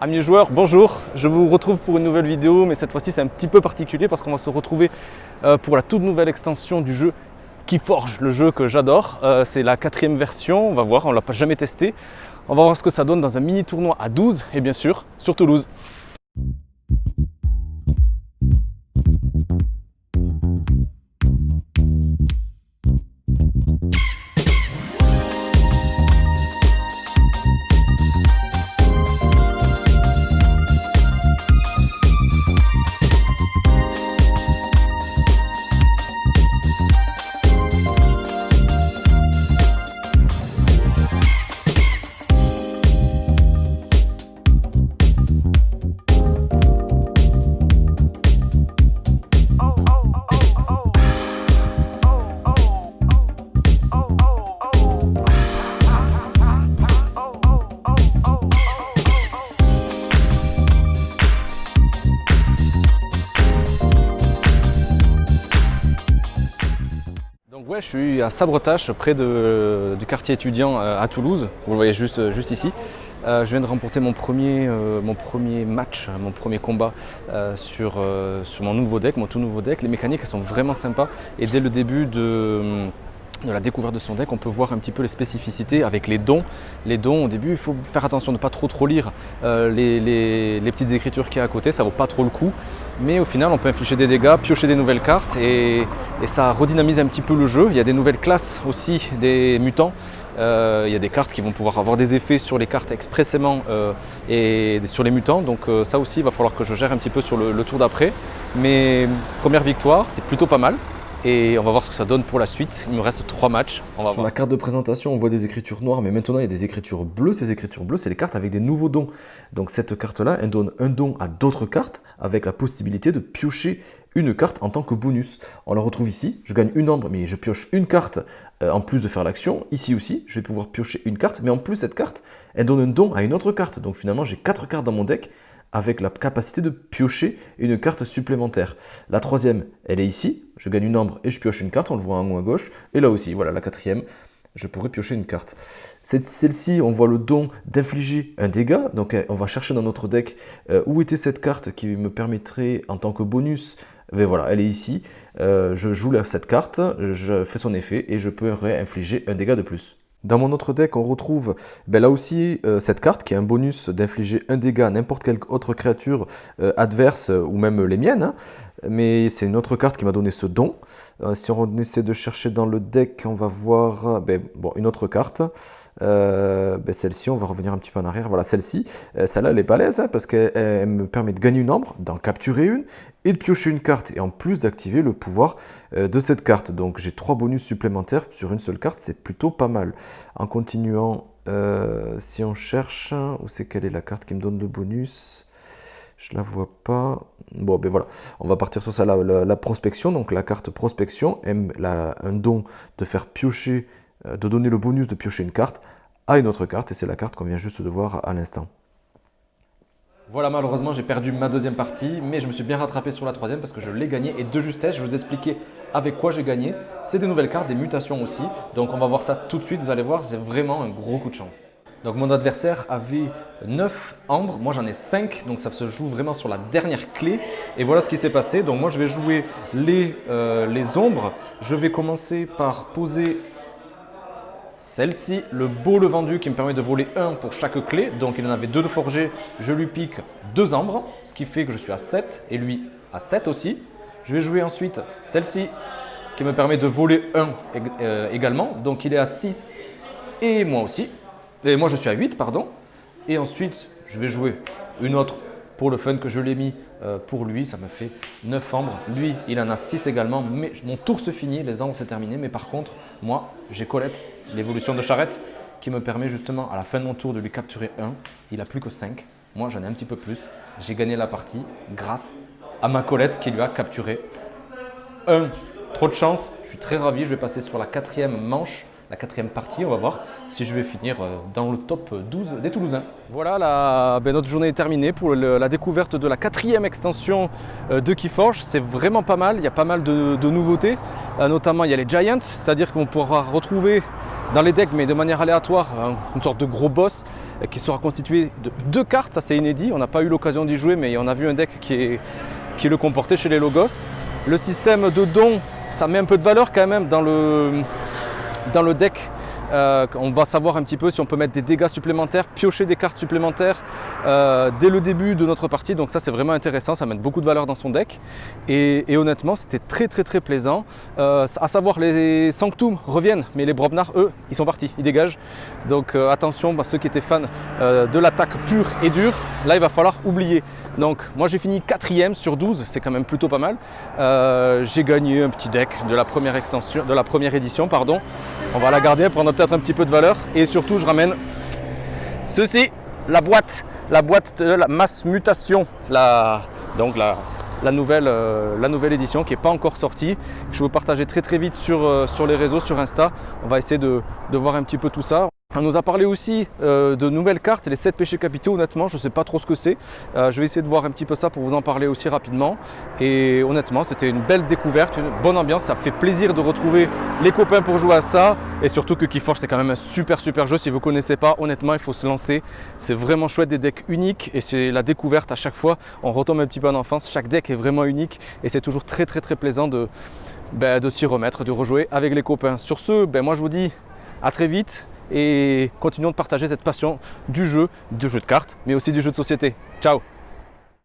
Amis joueurs, bonjour, je vous retrouve pour une nouvelle vidéo, mais cette fois-ci c'est un petit peu particulier parce qu'on va se retrouver pour la toute nouvelle extension du jeu Keyforge, le jeu que j'adore. C'est la 4e version, on va voir, on ne l'a pas jamais testé. On va voir ce que ça donne dans un mini tournoi à 12 et bien sûr sur Toulouse. Ouais, je suis à Sabretache, près du quartier étudiant à Toulouse. Vous le voyez juste ici. Je viens de remporter mon premier match, mon premier combat sur mon nouveau deck, mon tout nouveau deck. Les mécaniques elles sont vraiment sympas et dès le début de la découverte de son deck, on peut voir un petit peu les spécificités avec les dons. Les dons, au début, il faut faire attention de ne pas trop lire les petites écritures qu'il y a à côté, ça ne vaut pas trop le coup. Mais au final, on peut infliger des dégâts, piocher des nouvelles cartes et ça redynamise un petit peu le jeu. Il y a des nouvelles classes aussi, des mutants. Il y a des cartes qui vont pouvoir avoir des effets sur les cartes expressément et sur les mutants. Donc ça aussi, il va falloir que je gère un petit peu sur le tour d'après. Mais première victoire, c'est plutôt pas mal. Et on va voir ce que ça donne pour la suite. Il me reste 3 matchs. Sur la carte de présentation, on voit des écritures noires, mais maintenant il y a des écritures bleues. Ces écritures bleues, c'est les cartes avec des nouveaux dons. Donc cette carte-là, elle donne un don à d'autres cartes avec la possibilité de piocher une carte en tant que bonus. On la retrouve ici. Je gagne une ombre, mais je pioche une carte en plus de faire l'action. Ici aussi, je vais pouvoir piocher une carte, mais en plus cette carte, elle donne un don à une autre carte. Donc finalement, j'ai 4 cartes dans mon deck avec la capacité de piocher une carte supplémentaire. La troisième, elle est ici, je gagne une ombre et je pioche une carte, on le voit en haut à gauche. Et là aussi, voilà, la quatrième, je pourrais piocher une carte. Celle-ci, on voit le don d'infliger un dégât, donc on va chercher dans notre deck où était cette carte qui me permettrait en tant que bonus, mais voilà, elle est ici, je joue cette carte, je fais son effet et je peux infliger un dégât de plus. Dans mon autre deck, on retrouve là aussi cette carte qui est un bonus d'infliger un dégât à n'importe quelle autre créature adverse ou même les miennes. Hein. Mais c'est une autre carte qui m'a donné ce don. Si on essaie de chercher dans le deck, on va voir une autre carte. Celle-ci, on va revenir un petit peu en arrière. Voilà, celle-ci, celle-là, elle est balèze hein, parce qu'elle me permet de gagner une ombre, d'en capturer une et de piocher une carte. Et en plus d'activer le pouvoir de cette carte. Donc j'ai 3 bonus supplémentaires sur une seule carte, c'est plutôt pas mal. En continuant, si on cherche, où c'est quelle est la carte qui me donne le bonus ? Je la vois pas. Bon, voilà, on va partir sur ça, la prospection. Donc la carte prospection aime un don de faire piocher, de donner le bonus de piocher une carte à une autre carte. Et c'est la carte qu'on vient juste de voir à l'instant. Voilà, malheureusement, j'ai perdu ma deuxième partie, mais je me suis bien rattrapé sur la troisième parce que je l'ai gagnée et de justesse, je vais vous expliquer avec quoi j'ai gagné. C'est des nouvelles cartes, des mutations aussi. Donc on va voir ça tout de suite, vous allez voir, c'est vraiment un gros coup de chance. Donc mon adversaire avait 9 ambres, moi j'en ai 5, donc ça se joue vraiment sur la dernière clé. Et voilà ce qui s'est passé. Donc moi je vais jouer les ombres. Je vais commencer par poser celle-ci, le beau le vendu qui me permet de voler 1 pour chaque clé. Donc il en avait 2 de forgé, je lui pique 2 ambres, ce qui fait que je suis à 7 et lui à 7 aussi. Je vais jouer ensuite celle-ci qui me permet de voler 1 également. Donc il est à 6 et moi aussi. Et moi je suis à 8, pardon. Et ensuite, je vais jouer une autre pour le fun que je l'ai mis pour lui. Ça me fait 9 ambres. Lui, il en a 6 également. Mais mon tour se finit, les ambres c'est terminé. Mais par contre, moi, j'ai Colette, l'évolution de charrette, qui me permet justement à la fin de mon tour de lui capturer 1. Il n'a plus que 5. Moi, j'en ai un petit peu plus. J'ai gagné la partie grâce à ma Colette qui lui a capturé 1. Trop de chance. Je suis très ravi. Je vais passer sur la 4e manche. La 4e partie, on va voir si je vais finir dans le top 12 des Toulousains. Voilà, notre journée est terminée pour la découverte de la 4e extension de Keyforge. C'est vraiment pas mal, il y a pas mal de nouveautés. Notamment, il y a les Giants, c'est-à-dire qu'on pourra retrouver dans les decks, mais de manière aléatoire, une sorte de gros boss qui sera constitué de 2 cartes, ça c'est inédit, on n'a pas eu l'occasion d'y jouer mais on a vu un deck qui le comportait chez les Logos. Le système de dons, ça met un peu de valeur quand même dans le deck. On va savoir un petit peu si on peut mettre des dégâts supplémentaires, piocher des cartes supplémentaires dès le début de notre partie. Donc ça c'est vraiment intéressant, ça met beaucoup de valeur dans son deck. Et honnêtement c'était très plaisant. À savoir les Sanctum reviennent, mais les Brobnar eux ils sont partis, ils dégagent. Donc attention ceux qui étaient fans de l'attaque pure et dure, là il va falloir oublier. Donc moi j'ai fini 4e sur 12, c'est quand même plutôt pas mal. J'ai gagné un petit deck de la première extension, de la première édition pardon. On va la garder, prendre peut-être un petit peu de valeur. Et surtout je ramène ceci, la boîte de la masse mutation, la nouvelle édition qui n'est pas encore sortie. Je vais vous partager très vite sur les réseaux, sur Insta. On va essayer de voir un petit peu tout ça. On nous a parlé aussi de nouvelles cartes, les 7 péchés capitaux. Honnêtement je ne sais pas trop ce que c'est. Je vais essayer de voir un petit peu ça pour vous en parler aussi rapidement. Et honnêtement c'était une belle découverte, une bonne ambiance, ça fait plaisir de retrouver les copains pour jouer à ça. Et surtout que Keyforge c'est quand même un super jeu, si vous ne connaissez pas, honnêtement il faut se lancer. C'est vraiment chouette, des decks uniques et c'est la découverte à chaque fois. On retombe un petit peu en enfance, chaque deck est vraiment unique et c'est toujours très plaisant de s'y remettre, de rejouer avec les copains. Sur ce, moi je vous dis à très vite. Et continuons de partager cette passion du jeu de cartes, mais aussi du jeu de société. Ciao!